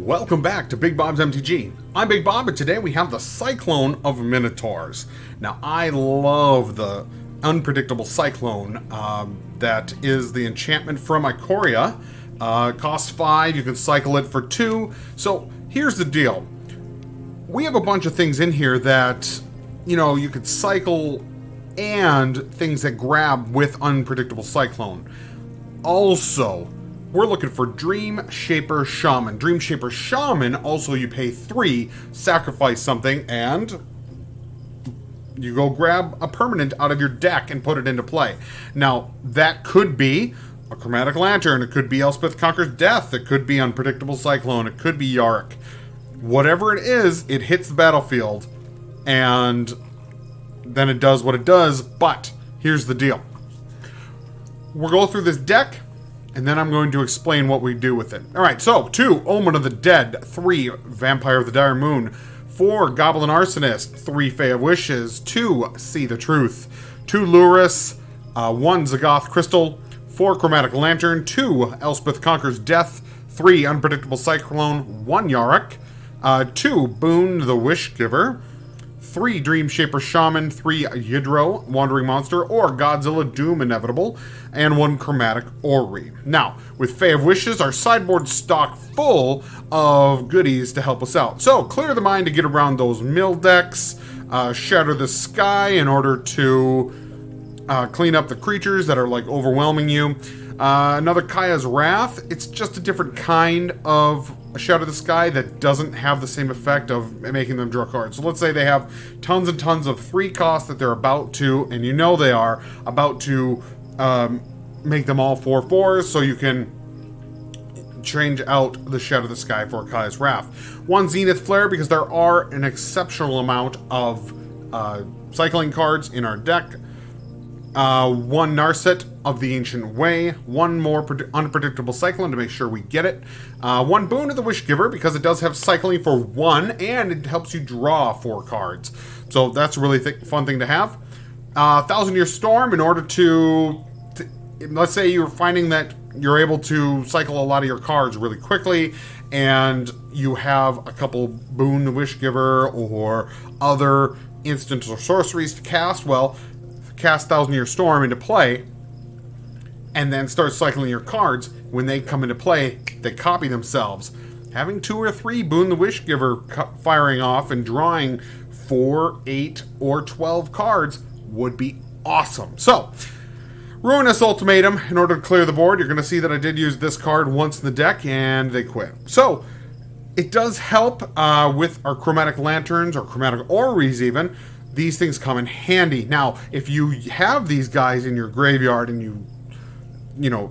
Welcome back to Big Bob's MTG. I'm Big Bob, and today we have the Cyclone of Minotaurs. Now, I love the unpredictable Cyclone. That is the enchantment from Ikoria. Costs 5, you can cycle it for 2. So, here's the deal. We have a bunch of things in here that, you could cycle and things that grab with unpredictable Cyclone. Also, we're looking for Dreamscape Shaman. Dreamscape Shaman, also you pay 3, sacrifice something, and you go grab a permanent out of your deck and put it into play. Now, that could be a Chromatic Lantern, it could be Elspeth Conquers Death, it could be Unpredictable Cyclone, it could be Yarick. Whatever it is, it hits the battlefield, and then it does what it does, but here's the deal. We'll go through this deck, and then I'm going to explain what we do with it. Alright, so 2, Omen of the Dead, 3, Vampire of the Dire Moon, 4, Goblin Arsonist, 3, Fae of Wishes, 2, See the Truth, 2, Luris, 1, Zagoth Crystal, 4, Chromatic Lantern, 2, Elspeth Conquers Death, 3, Unpredictable Cyclone, 1, Yarick, 2, Boon the Wish Giver, 3, Dreamscape Shaman, 3, Yidro, Wandering Monster, or Godzilla Doom Inevitable, and 1 Chromatic Orrery. Now, with Fae of Wishes, our sideboard's stocked full of goodies to help us out. So, Clear the Mind to get around those mill decks, Shatter the Sky in order to clean up the creatures that are, overwhelming you. Another Kaya's Wrath. It's just a different kind of Shatter the Sky that doesn't have the same effect of making them draw cards. So let's say they have tons and tons of 3 costs that they're about to, and they are about to make them all 4/4s, so you can change out the Shatter the Sky for Kaya's Wrath. 1 Zenith Flare, because there are an exceptional amount of cycling cards in our deck. 1 Narset of the Ancient Way, 1 more Unpredictable Cyclone to make sure we get it. 1 Boon of the Wish Giver, because it does have cycling for 1, and it helps you draw 4 cards. So that's a really fun thing to have. 1,000 Year Storm, in order to let's say you're finding that you're able to cycle a lot of your cards really quickly, and you have a couple Boon the Wish Giver or other instants or sorceries to cast. Well, cast 1,000 Year Storm into play, and then start cycling your cards. When they come into play, they copy themselves. Having 2 or 3 Boon the Wish Giver firing off and drawing 4, 8, or 12 cards would be awesome. So, Ruinous Ultimatum, in order to clear the board. You're going to see that I did use this card once in the deck, and they quit. So, it does help with our Chromatic Lanterns, or Chromatic Orreries even. These things come in handy. Now, if you have these guys in your graveyard and you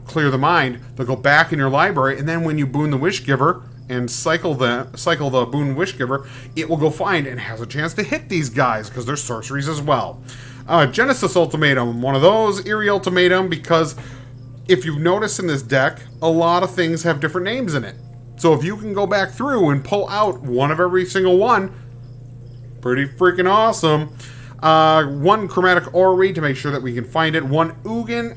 clear the mind, they'll go back in your library, and then when you Boon the Wish Giver and cycle the Boon Wish Giver, it will go find and has a chance to hit these guys because they're sorceries as well. Genesis Ultimatum, one of those. Eerie Ultimatum, because if you've noticed in this deck, a lot of things have different names in it. So if you can go back through and pull out one of every single one, pretty freaking awesome. 1 Chromatic Orrery to make sure that we can find it. 1 Ugin,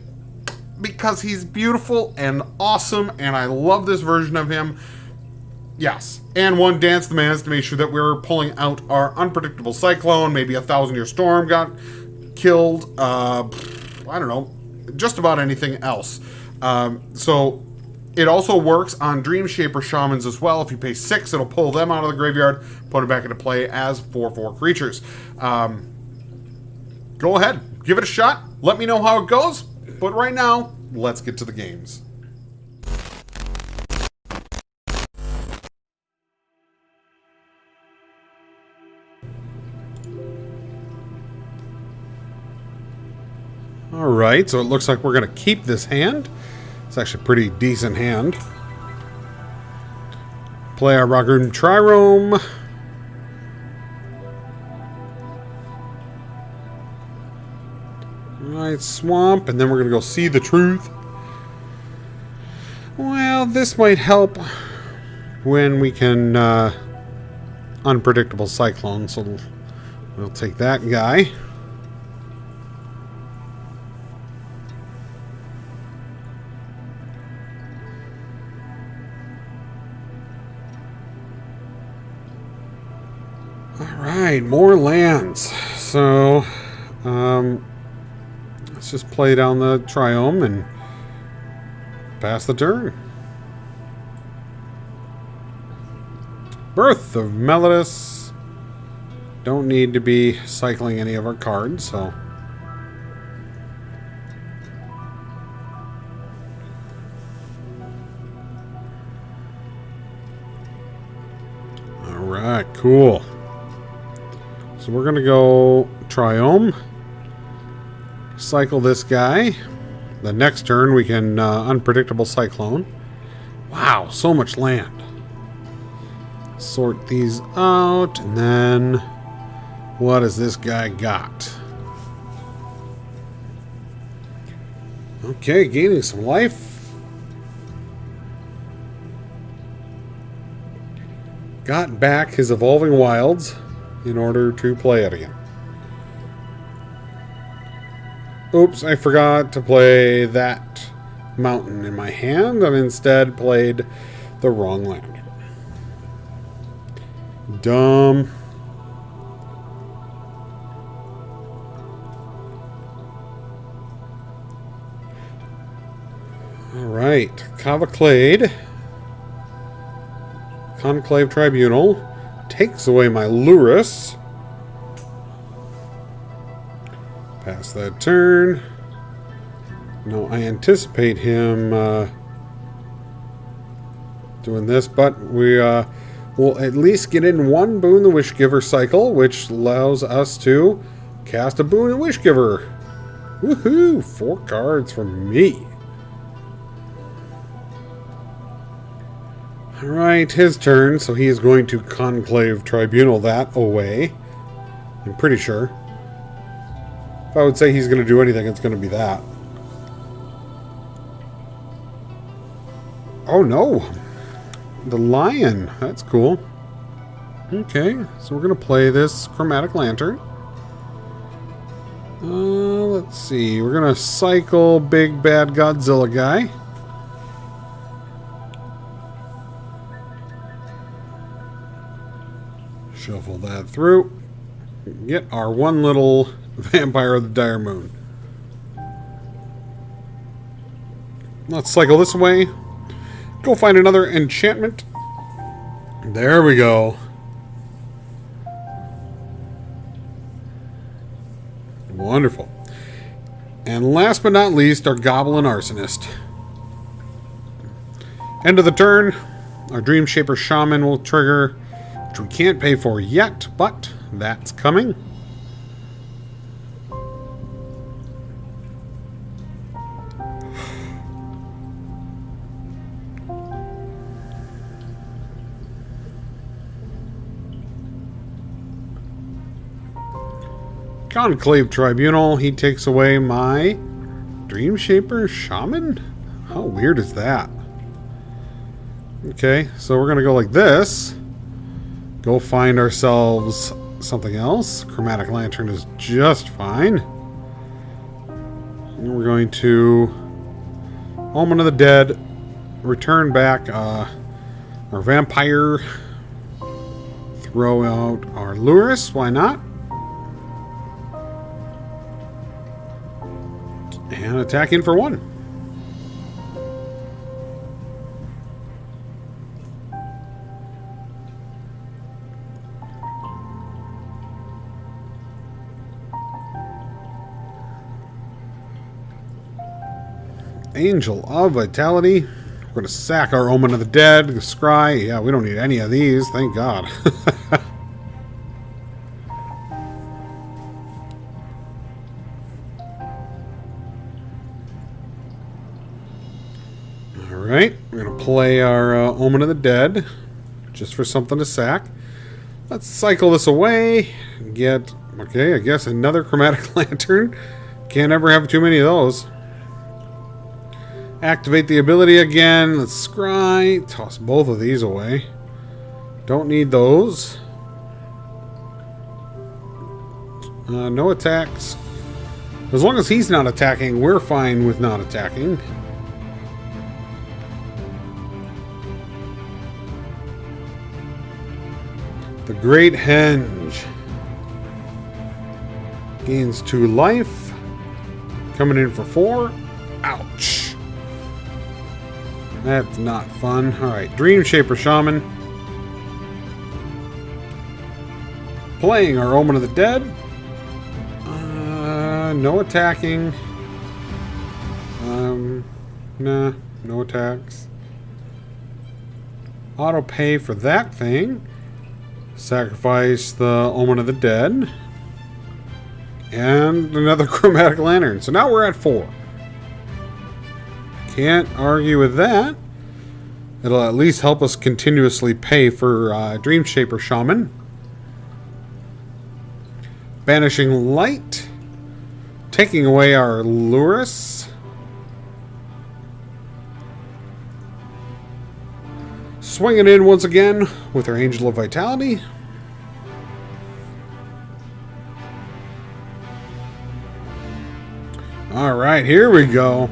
because he's beautiful and awesome, and I love this version of him. Yes. And 1 Dance the Mans to make sure that we're pulling out our Unpredictable Cyclone. Maybe a 1,000 Year Storm got killed. I don't know. Just about anything else. So it also works on Dreamscape Shamans as well. If you pay 6, it'll pull them out of the graveyard, put it back into play as 4/4 creatures. Go ahead, give it a shot. Let me know how it goes. But right now, let's get to the games. Alright, so it looks like we're going to keep this hand. It's actually a pretty decent hand. Play our Raggun Trirome. Alright, Swamp, and then we're going to go See the Truth. Well, this might help when we can Unpredictable Cyclone, so we'll take that guy. Alright, more lands. So, let's just play down the Triome and pass the turn. Birth of Melodus. Don't need to be cycling any of our cards, so... Alright, cool. So we're going to go Triome. Cycle this guy. The next turn we can Unpredictable Cyclone. Wow, so much land. Sort these out, and then what has this guy got? Okay, gaining some life. Got back his Evolving Wilds in order to play it again. Oops, I forgot to play that mountain in my hand and instead played the wrong land. Dumb. Alright, Conclave Tribunal takes away my Lurus. Pass that turn. No, I anticipate him doing this, but we we'll at least get in one Boon the Wishgiver cycle, which allows us to cast a Boon the Wishgiver. Woohoo! 4 cards from me. Alright, his turn, so he is going to Conclave Tribunal that away. I'm pretty sure. If I would say he's going to do anything, it's going to be that. Oh no! The lion. That's cool. Okay, so we're going to play this Chromatic Lantern. Let's see. We're going to cycle Big Bad Godzilla guy. Shuffle that through. Get our one little Vampire of the Dire Moon. Let's cycle this away. Go find another enchantment. There we go. Wonderful. And last but not least, our Goblin Arsonist. End of the turn. Our Dreamscape Shaman will trigger, which we can't pay for yet, but that's coming. Conclave Tribunal, he takes away my Dreamscape Shaman? How weird is that? Okay, so we're going to go like this. Go find ourselves something else. Chromatic Lantern is just fine. And we're going to Omen of the Dead, return back our Vampire, throw out our Lurus, why not? And attack in for 1. Angel of Vitality. We're going to sack our Omen of the Dead. Scry. Yeah, we don't need any of these. Thank God. Alright, we're going to play our Omen of the Dead, just for something to sack. Let's cycle this away, get, okay, I guess another Chromatic Lantern. Can't ever have too many of those. Activate the ability again, let's scry, toss both of these away. Don't need those. No attacks. As long as he's not attacking, we're fine with not attacking. The Great Henge. Gains 2 life. Coming in for 4. Ouch. That's not fun. Alright, Dreamscape Shaman. Playing our Omen of the Dead. No attacking. Nah, no attacks. Auto pay for that thing. Sacrifice the Omen of the Dead. And another Chromatic Lantern. So now we're at 4. Can't argue with that. It'll at least help us continuously pay for Dreamscape Shaman. Banishing Light. Taking away our Luris. Swinging in once again with our Angel of Vitality. Alright, here we go.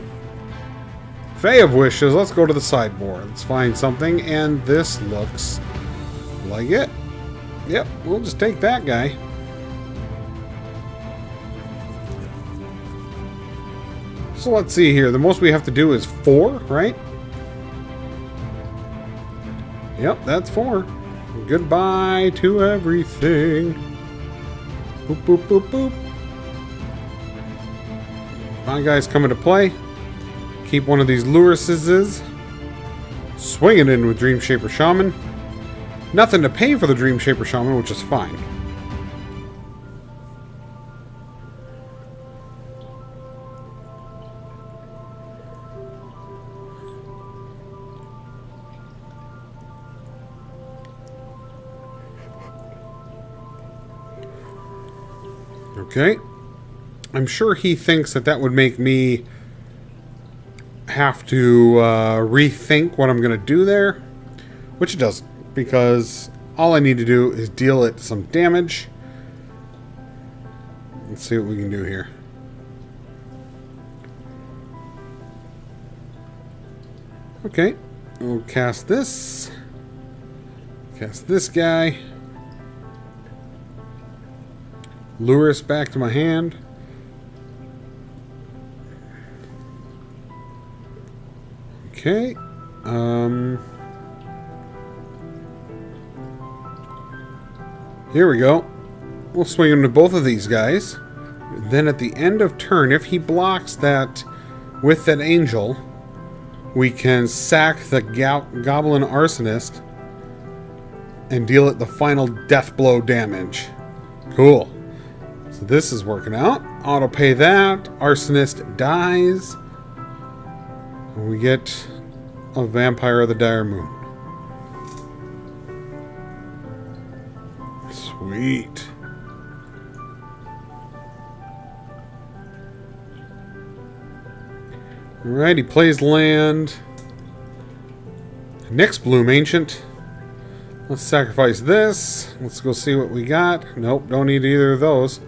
Fae of Wishes. Let's go to the sideboard. Let's find something, and this looks like it. Yep, we'll just take that guy. So let's see here. The most we have to do is 4, right? Yep, that's 4. Goodbye to everything. Boop, boop, boop, boop. My guy's coming to play. Keep one of these Lurises. Swinging in with Dreamscape Shaman. Nothing to pay for the Dreamscape Shaman, which is fine. Okay. I'm sure he thinks that that would make me have to rethink what I'm going to do there, which it doesn't, because all I need to do is deal it some damage. Let's see what we can do here. Okay, we'll cast this. Cast this guy. Luris back to my hand. Okay. Here we go. We'll swing him to both of these guys. Then at the end of turn, if he blocks that with that angel, we can sack the Goblin Arsonist and deal it the final death blow damage. Cool. So this is working out. Auto pay that. Arsonist dies. And we get a Vampire of the Dire Moon. Sweet. Alright, he plays land. Next Bloom Ancient. Let's sacrifice this. Let's go see what we got. Nope, don't need either of those.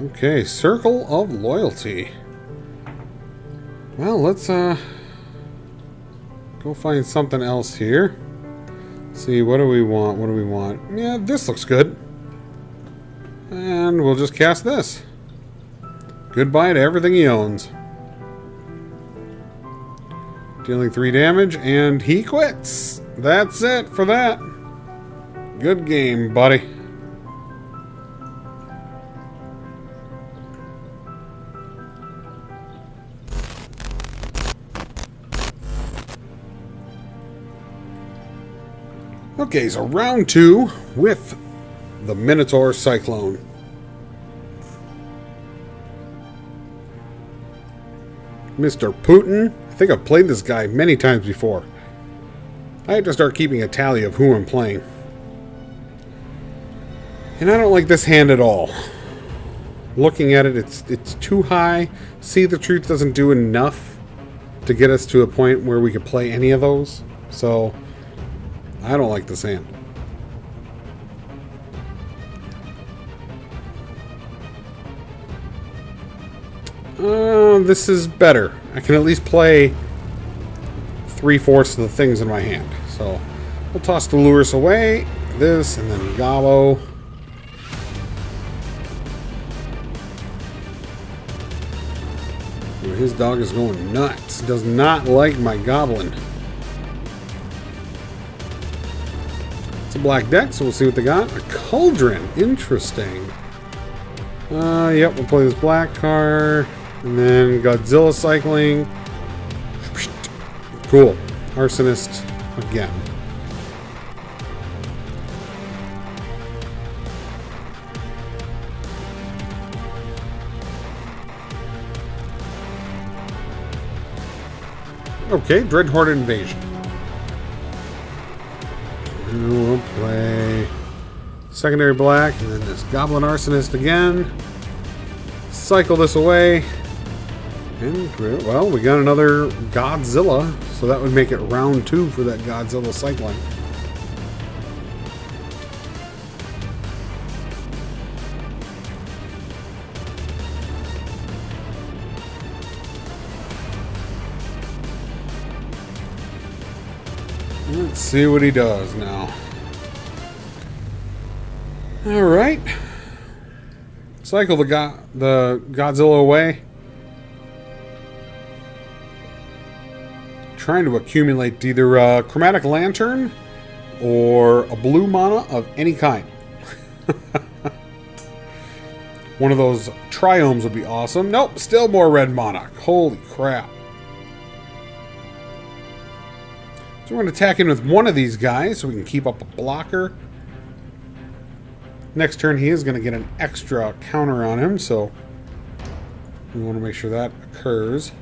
Okay, Circle of Loyalty. Well, let's go find something else here. Let's see, what do we want? What do we want? Yeah, this looks good. And we'll just cast this. Goodbye to everything he owns. Dealing 3 damage, and he quits. That's it for that. Good game, buddy. Okay, so round 2 with the Minotaur Cyclone. Mr. Putin. I think I've played this guy many times before. I have to start keeping a tally of who I'm playing. And I don't like this hand at all. Looking at it, it's too high. See the Truth doesn't do enough to get us to a point where we could play any of those. So I don't like this hand. This is better. I can at least play 3/4 of the things in my hand. So we'll toss the lures away. This and then Gobbo. His dog is going nuts. Does not like my goblin. It's a black deck, so we'll see what they got. A cauldron. Interesting. Yep, we'll play this black card. And then Godzilla cycling. Cool. Arsonist again. Okay, Dreadhorde Invasion. We'll play secondary black, and then this Goblin Arsonist again. Cycle this away. And, well, we got another Godzilla, so that would make it round 2 for that Godzilla cycling. Let's see what he does now. Alright. Cycle the Godzilla away. Trying to accumulate either a Chromatic Lantern or a blue mana of any kind. One of those triomes would be awesome. Nope, still more red mana. Holy crap. So we're going to attack in with one of these guys so we can keep up a blocker. Next turn he is going to get an extra counter on him, so we want to make sure that occurs.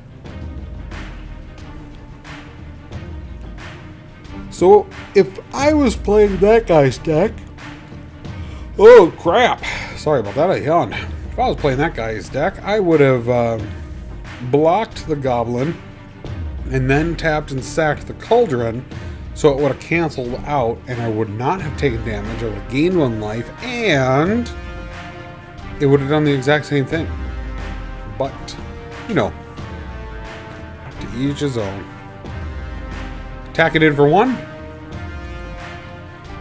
So if I was playing that guy's deck... Oh crap! Sorry about that, I yawned. If I was playing that guy's deck, I would have blocked the Goblin and then tapped and sacked the Cauldron, so it would have canceled out, and I would not have taken damage. I would have gained 1 life, and it would have done the exact same thing. But, you know, to each his own. Attack it in for 1.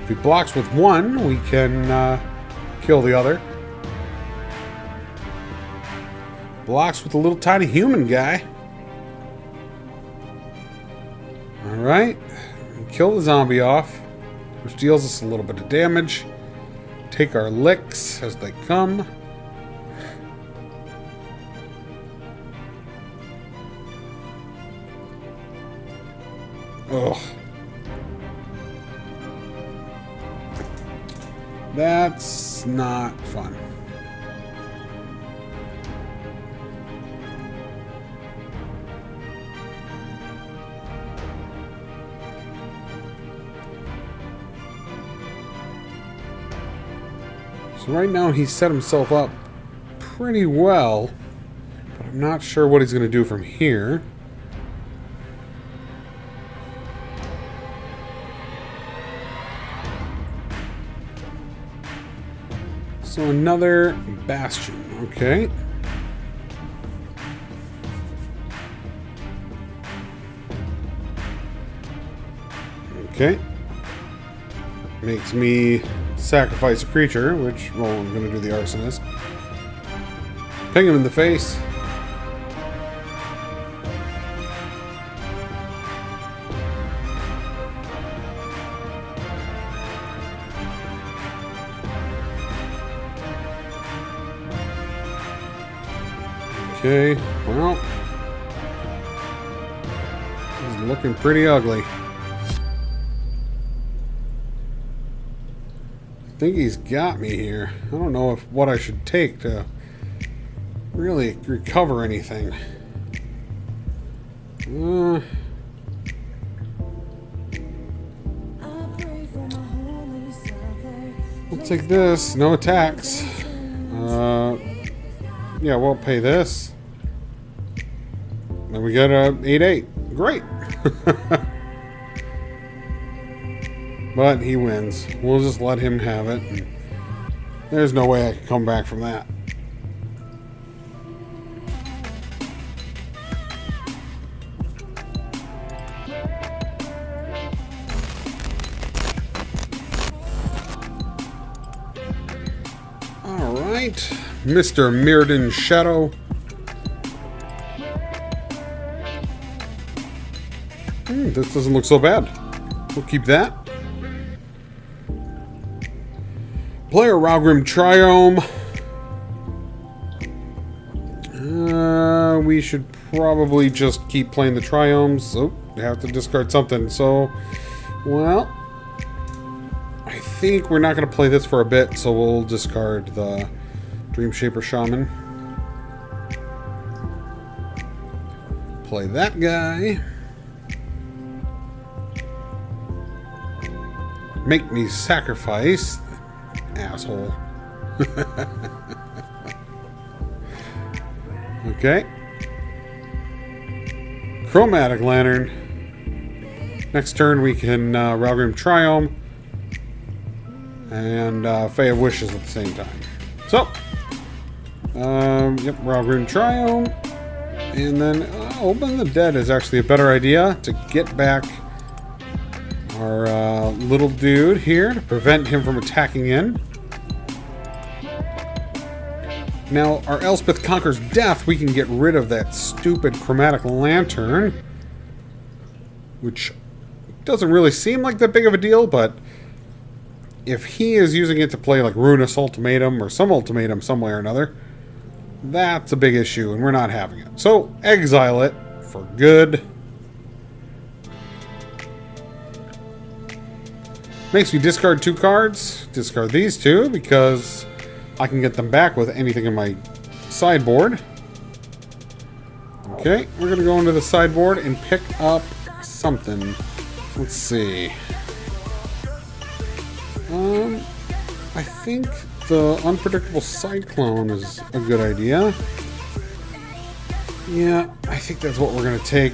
If he blocks with 1, we can kill the other. Blocks with a little tiny human guy. Alright, kill the zombie off, which deals us a little bit of damage. Take our licks as they come. Ugh. That's not fun. So right now he's set himself up pretty well, but I'm not sure what he's going to do from here. So another Bastion, okay. Okay. Makes me sacrifice a creature, which, well, I'm going to do the Arsonist. Ping him in the face. Okay, well, he's looking pretty ugly. I think he's got me here. I don't know what I should take to really recover anything. We'll take this. No attacks. Yeah, we'll pay this. Then we got a 8/8. Great. But he wins. We'll just let him have it. And there's no way I can come back from that. right, Mr. Mirrodin Shadow. This doesn't look so bad. We'll keep that. Player Ralgrim Triome. We should probably just keep playing the Triomes. Oh, we have to discard something. So, well, I think we're not going to play this for a bit, so we'll discard the Dreamscape Shaman. Play that guy. Make me sacrifice. Asshole. Okay. Chromatic Lantern. Next turn we can Ralgrim Triome and Fae of Wishes at the same time. So, yep, Ralgrim Triome. And then Open the Dead is actually a better idea to get back our little dude here to prevent him from attacking in. Now, our Elspeth Conquers Death, we can get rid of that stupid Chromatic Lantern, which doesn't really seem like that big of a deal, but if he is using it to play like Ruinous Ultimatum or some ultimatum some way or another, that's a big issue, and we're not having it. So, exile it for good. Makes me discard 2 cards. Discard these 2 because I can get them back with anything in my sideboard. Okay, we're going to go into the sideboard and pick up something. Let's see. I think the Unpredictable Cyclone is a good idea. Yeah, I think that's what we're going to take.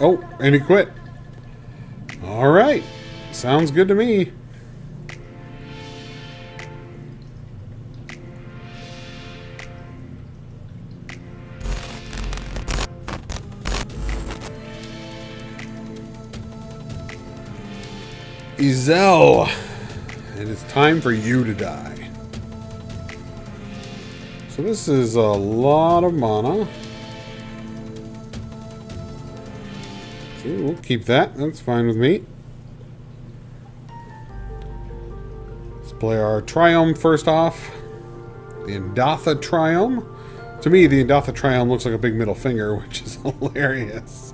Oh, and he quit. Alright. Sounds good to me. Ezel. And it's time for you to die. So this is a lot of mana. We'll keep that. That's fine with me. Let's play our Triome first off. The Indatha Triome. To me, the Indatha Triome looks like a big middle finger, which is hilarious.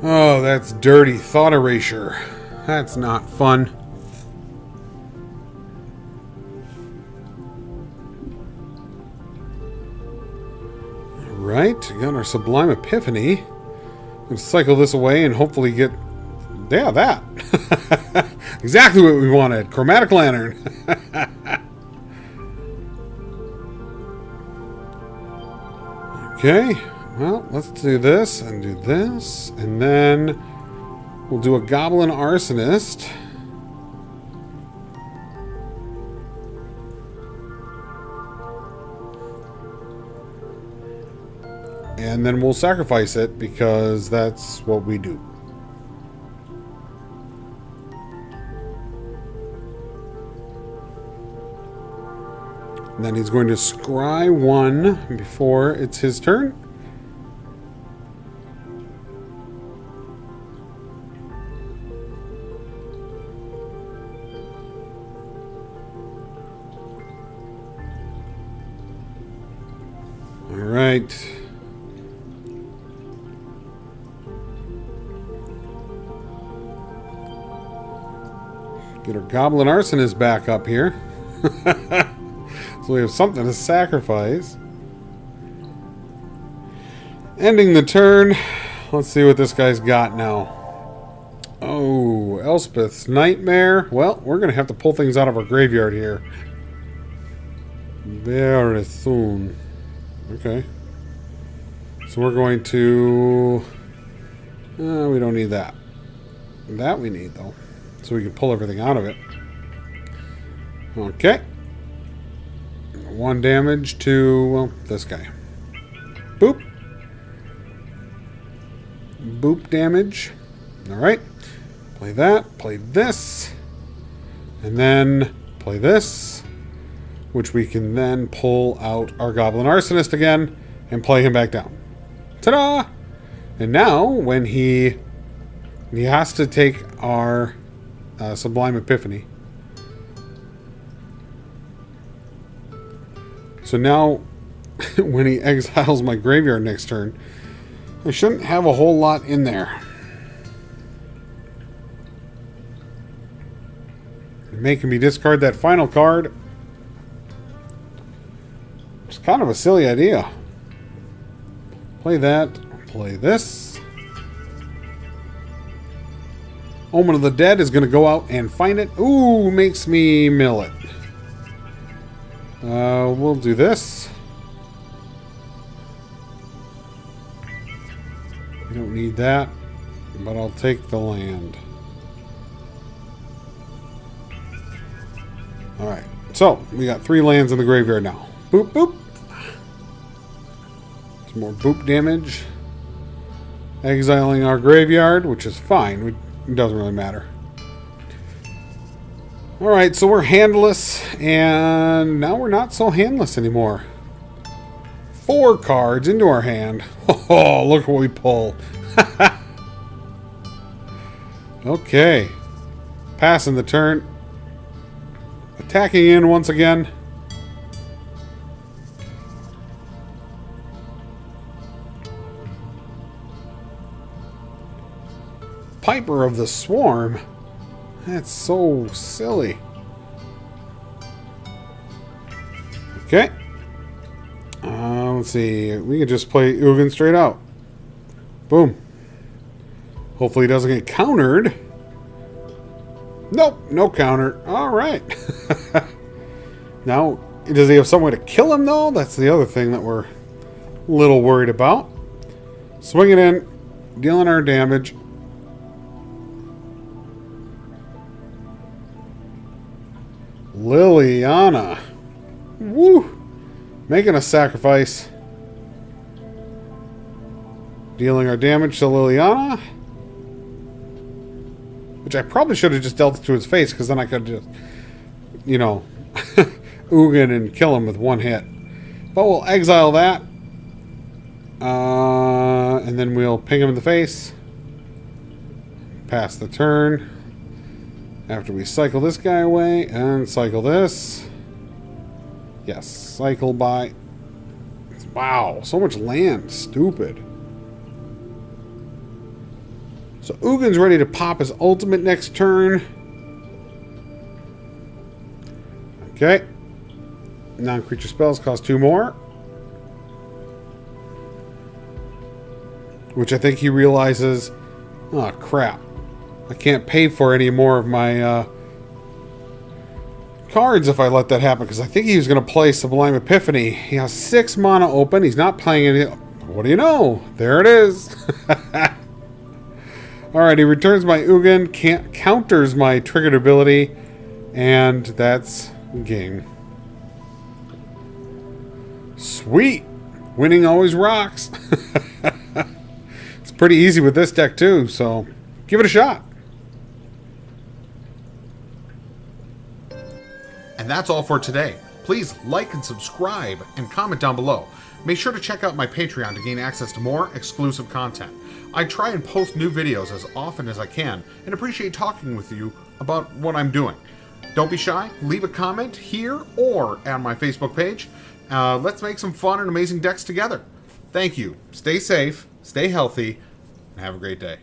Oh, that's dirty thought erasure. That's not fun. Right, got our Sublime Epiphany. We'll cycle this away and hopefully get... Yeah, that. Exactly what we wanted. Chromatic Lantern. Okay, well, let's do this and do this. And then we'll do a Goblin Arsonist. And then we'll sacrifice it because that's what we do. And then he's going to scry 1 before it's his turn. All right. Get our Goblin Arsonist back up here. So we have something to sacrifice. Ending the turn. Let's see what this guy's got now. Oh, Elspeth's Nightmare. Well, we're going to have to pull things out of our graveyard here. Very soon. Okay. So we're going to... we don't need that. That we need, though. So we can pull everything out of it. Okay. 1 damage to, well, this guy. Boop. boop damage. Alright. Play that. Play this. And then play this. Which we can then pull out our Goblin Arsonist again and play him back down. Ta-da! And now, when he has to take our Sublime Epiphany. So now, when he exiles my graveyard next turn, I shouldn't have a whole lot in there. Making me discard that final card. It's kind of a silly idea. Play that. Play this. Omen of the Dead is going to go out and find it. Ooh, makes me mill it. We'll do this. We don't need that, but I'll take the land. Alright, so we got 3 lands in the graveyard now. Boop, boop. Some more boop damage. Exiling our graveyard, which is fine. It doesn't really matter. Alright, so we're handless, and now we're not so handless anymore. 4 cards into our hand. Oh, look what we pull. Okay. Passing the turn. Attacking in once again. Piper of the Swarm. That's so silly. Okay. Let's see. We can just play Ugin straight out. Boom. Hopefully he doesn't get countered. Nope. No counter. Alright. Now, does he have some way to kill him, though? That's the other thing that we're a little worried about. Swinging in. Dealing our damage. Liliana. Woo! Making a sacrifice. Dealing our damage to Liliana. Which I probably should have just dealt it to his face, because then I could just, you know, Ugin and kill him with one hit. But we'll exile that. And then we'll ping him in the face. Pass the turn. After we cycle this guy away and cycle this. Yes, cycle by. Wow, so much land. Stupid. So Ugin's ready to pop his ultimate next turn. Okay. Non-creature spells cost 2 more. Which I think he realizes, oh crap. I can't pay for any more of my cards if I let that happen, because I think he was going to play Sublime Epiphany. He has 6 mana open. He's not playing any. What do you know? There it is. Alright, he returns my Ugin, counters my triggered ability, and that's game. Sweet! Winning always rocks. It's pretty easy with this deck too, so give it a shot. And that's all for today. Please like and subscribe and comment down below. Make sure to check out my Patreon to gain access to more exclusive content. I try and post new videos as often as I can and appreciate talking with you about what I'm doing. Don't be shy, leave a comment here or on my Facebook page. Let's make some fun and amazing decks together. Thank you. Stay safe, stay healthy, and have a great day.